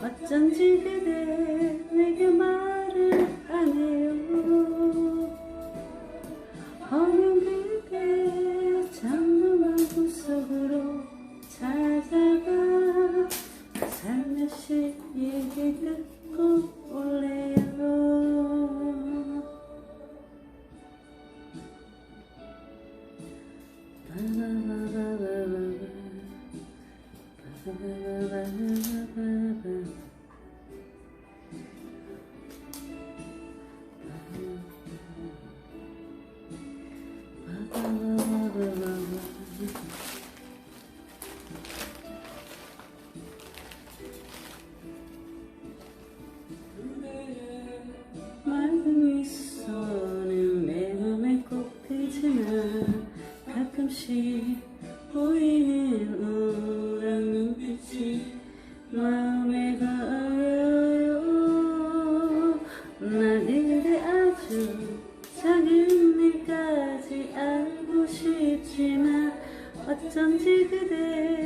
어쩐지 그대 내게 말을 안 해요. 허면 그대 장롱한 구석으로 찾아가 살며시 얘기 듣고 올래요. 맑은 미소는 내 맘에 꼭 들지만 가끔씩 보이는 우울한 눈빛이 마음에 걸려요. 나 그대 아주 작은 일까지 알고 싶지만 어쩐지 그대